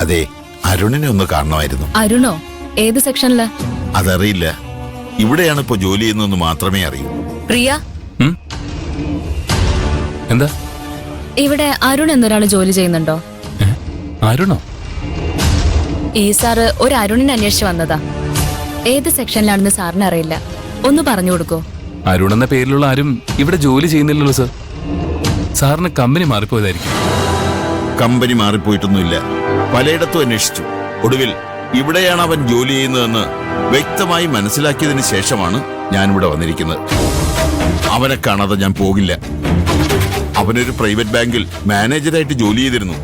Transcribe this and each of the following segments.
അതെ, അരുണിനെ ഒന്ന് കാണണമായിരുന്നു. അരുണോ? ഏത് സെക്ഷനില്? അതറിയില്ല. ഇവിടെയാണ് ഇപ്പൊ ജോലി ചെയ്യുന്നതെന്ന് മാത്രമേ അറിയൂ. പ്രിയ, എന്താ ഇവിടെ അരുൺ എന്നൊരാള് ജോലി ചെയ്യുന്നുണ്ടോ? അരുണോ? ഈ സാറ് ഒരു അരുണിനെ അന്വേഷിച്ച് വന്നതാ. ഏത് സെക്ഷനിലാണെന്ന് സാറിന് അറിയില്ല. ഒന്ന് പറഞ്ഞു കൊടുക്കോ? അരുൺ എന്ന പേരിലുള്ള ആരും ഇവിടെ ജോലി ചെയ്യുന്നില്ലല്ലോ സർ. സാറിന് കമ്പനി മാറിപ്പോയതായിരിക്കും. കമ്പനി മാറിപ്പോയിട്ടൊന്നുമില്ല. പലയിടത്തും അന്വേഷിച്ചു. ഒടുവിൽ ഇവിടെയാണ് അവൻ ജോലി ചെയ്യുന്നതെന്ന് വ്യക്തമായി മനസ്സിലാക്കിയതിന് ശേഷമാണ് ഞാനിവിടെ വന്നിരിക്കുന്നത്. അവനെ കാണാതെ ഞാൻ പോകില്ല. അവനൊരു പ്രൈവറ്റ് ബാങ്കിൽ മാനേജറായിട്ട് ജോലി ചെയ്തിരുന്നു.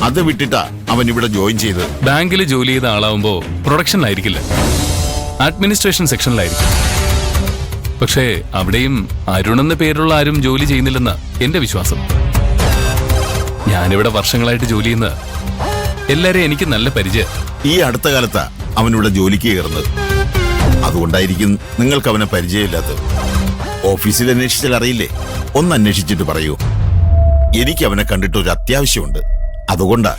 അത് വിട്ടിട്ടാ അവൻ ഇവിടെ ജോയിൻ ചെയ്തത്. ബാങ്കിൽ ജോലി ചെയ്ത ആളാവുമ്പോ പ്രൊഡക്ഷനിലായിരിക്കില്ല, അഡ്മിനിസ്ട്രേഷൻ സെക്ഷനിലായിരിക്കും. പക്ഷേ അവിടെയും അരുൺ എന്ന പേരുള്ള ആരും ജോലി ചെയ്യുന്നില്ലെന്ന എന്റെ വിശ്വാസം. ഞാനിവിടെ വർഷങ്ങളായിട്ട് ജോലി ചെയ്യുന്ന എല്ലാരെയും എനിക്ക് നല്ല പരിചയം. ഈ അടുത്ത കാലത്താ അവനിവിടെ ജോലിക്ക് കയറുന്നത്. അതുകൊണ്ടായിരിക്കും നിങ്ങൾക്ക് അവനെ പരിചയമില്ലാത്തത്. ഓഫീസിൽ അന്വേഷിച്ചാൽ അറിയില്ലേ? ഒന്ന് അന്വേഷിച്ചിട്ട് പറയൂ. എനിക്ക് അവനെ കണ്ടിട്ട് ഒരു അത്യാവശ്യമുണ്ട്. അതുകൊണ്ടാ.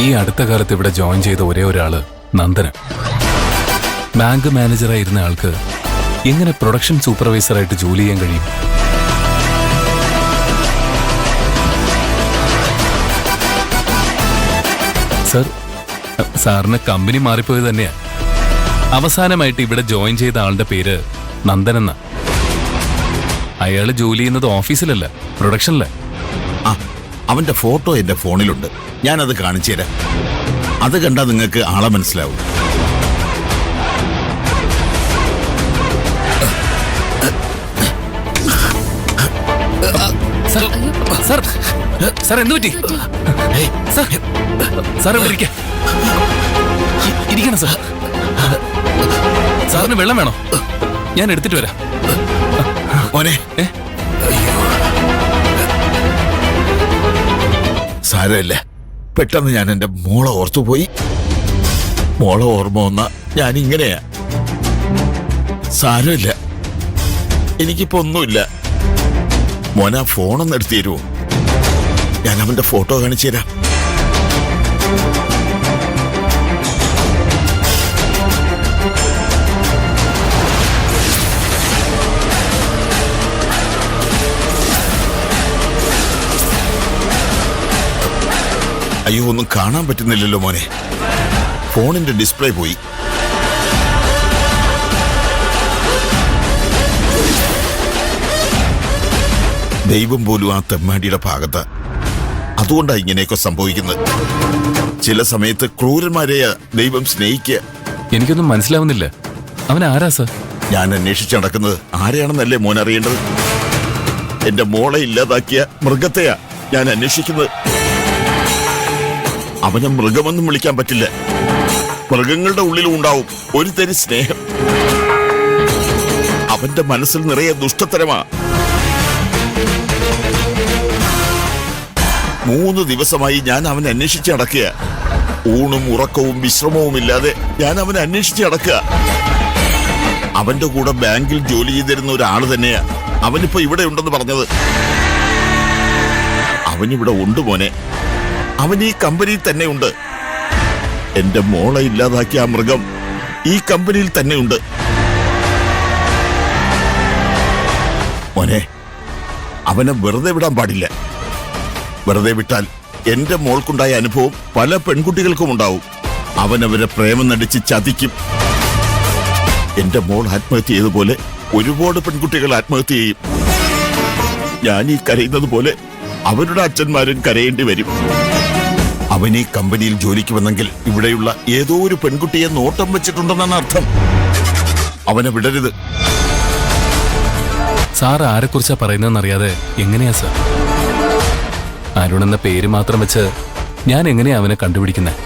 ഈ അടുത്ത കാലത്ത് ഇവിടെ ജോയിൻ ചെയ്ത ഒരേ ഒരാള് നന്ദന. ബാങ്ക് മാനേജറായിരുന്ന ആൾക്ക് എങ്ങനെ പ്രൊഡക്ഷൻ സൂപ്പർവൈസറായിട്ട് ജോലി ചെയ്യാൻ കഴിയും? സർ, സാറിന് കമ്പനി മാറിപ്പോയത് തന്നെയാ. അവസാനമായിട്ട് ഇവിടെ ജോയിൻ ചെയ്ത ആളുടെ പേര് നന്ദൻ എന്ന. അയാള് ജോലി ചെയ്യുന്നത് ഓഫീസിലല്ല, പ്രൊഡക്ഷനില. ആ, അവന്റെ ഫോട്ടോ എന്റെ ഫോണിലുണ്ട്. ഞാനത് കാണിച്ചു തരാം. അത് കണ്ടാൽ നിങ്ങൾക്ക് ആളെ മനസ്സിലാവും. സാർ, സാർ എന്തു പറ്റി? സാർ ഇവിടെ ഇരിക്കണം. സാർ, സാറിന് വെള്ളം വേണോ? ഞാൻ എടുത്തിട്ട് വരാം. മോനെ, സാരമില്ല. പെട്ടെന്ന് ഞാൻ എന്റെ മോളെ ഓർത്തുപോയി. മോളെ ഓർമ്മ വന്ന ഞാൻ ഇങ്ങനെയാ. സാരമില്ല, എനിക്കിപ്പോ ഒന്നുമില്ല. മോനെ, ആ ഫോണൊന്ന് എടുത്തു തരുമോ? ഞാൻ അവന്റെ ഫോട്ടോ കാണിച്ചു തരാം. അയ്യോ, ഒന്നും കാണാൻ പറ്റുന്നില്ലല്ലോ മോനെ. ഫോണിന്റെ ഡിസ്പ്ലേ പോയി. ദൈവം പോലും ആ തെമ്മാടിയുടെ ഭാഗത്ത്. അതുകൊണ്ടാ ഇങ്ങനെയൊക്കെ സംഭവിക്കുന്നത്. ചില സമയത്ത് ക്രൂരന്മാരെയാ ദൈവം സ്നേഹിക്കുക. എനിക്കൊന്നും മനസ്സിലാവുന്നില്ല. അവൻ ആരാ സർ? ഞാൻ അന്വേഷിച്ച് നടക്കുന്നത് ആരെയാണെന്നല്ലേ മോൻ അറിയേണ്ടത്? എന്റെ മോളെ ഇല്ലാതാക്കിയ മൃഗത്തെയാ ഞാൻ അന്വേഷിക്കുന്നത്. അവനെ മൃഗമെന്നും വിളിക്കാൻ പറ്റില്ല. മൃഗങ്ങളുടെ ഉള്ളിലും ഉണ്ടാവും ഒരു തരി സ്നേഹം. അവന്റെ മനസ്സിൽ നിറയെ ദുഷ്ടത്തരമാ. 3 ദിവസമായി ഞാൻ അവനെ അന്വേഷിച്ച് നടക്കുക. ഊണും ഉറക്കവും വിശ്രമവും ഇല്ലാതെ ഞാൻ അവനെ അന്വേഷിച്ച് നടക്കുക. അവന്റെ കൂടെ ബാങ്കിൽ ജോലി ചെയ്തിരുന്ന ഒരാള് തന്നെയാ അവനിപ്പോ ഇവിടെ ഉണ്ടെന്ന് പറഞ്ഞത്. അവനിവിടെ ഉണ്ട് മോനെ. അവൻ ഈ കമ്പനിയിൽ തന്നെ ഉണ്ട്. എന്റെ മോളെ ഇല്ലാതാക്കിയ ആ മൃഗം ഈ കമ്പനിയിൽ തന്നെ ഉണ്ട്. മോനെ, അവനെ വെറുതെ വിടാൻ പാടില്ല. വെറുതെ വിട്ടാൽ എന്റെ മോൾക്കുണ്ടായ അനുഭവം പല പെൺകുട്ടികൾക്കും ഉണ്ടാവും. അവനവരെ പ്രേമം നടിച്ച് ചതിക്കും. എന്റെ മോൾ ആത്മഹത്യ ചെയ്തതുപോലെ ഒരുപാട് പെൺകുട്ടികൾ ആത്മഹത്യ ചെയ്യും. ഞാൻ ഈ കരയുന്നത് പോലെ അവരുടെ അച്ഛന്മാരും കരയേണ്ടി വരും. അവൻ ഈ കമ്പനിയിൽ ജോലിക്ക് വന്നെങ്കിൽ ഇവിടെയുള്ള ഏതോ ഒരു പെൺകുട്ടിയെ നോട്ടം വെച്ചിട്ടുണ്ടെന്നാണ് അർത്ഥം. അവനെ വിടരുത്. സാർ ആരെക്കുറിച്ചാ പറയുന്നതെന്നറിയാതെ എങ്ങനെയാ സാർ? അരുൺ എന്ന പേര് മാത്രം വെച്ച് ഞാൻ എങ്ങനെയാ അവനെ കണ്ടുപിടിക്കുന്നത്?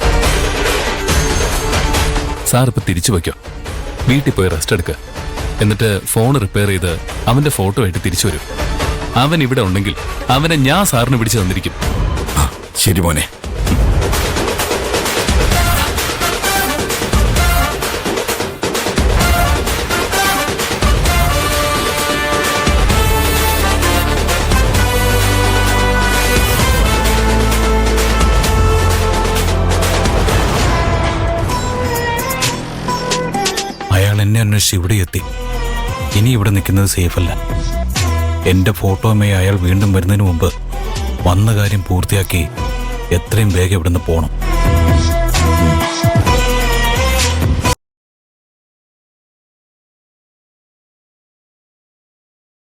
സാർ ഇപ്പൊ തിരിച്ചു വയ്ക്കോ. വീട്ടിൽ പോയി റെസ്റ്റ് എടുക്കുക. എന്നിട്ട് ഫോൺ റിപ്പയർ ചെയ്ത് അവന്റെ ഫോട്ടോ ആയിട്ട് തിരിച്ചു വരും. അവൻ ഇവിടെ ഉണ്ടെങ്കിൽ അവനെ ഞാൻ സാറിന് പിടിച്ചു തന്നിരിക്കും. ശരി മോനെ. എന്നെ അന്വേഷിച്ച് ഇവിടെ എത്തി. ഇനി ഇവിടെ നിൽക്കുന്നത് സേഫല്ല. എന്റെ ഫോട്ടോയുമായി അയാൾ വീണ്ടും വരുന്നതിന് മുമ്പ് വന്ന കാര്യം പൂർത്തിയാക്കി എത്രയും വേഗം ഇവിടുന്ന് പോകണം.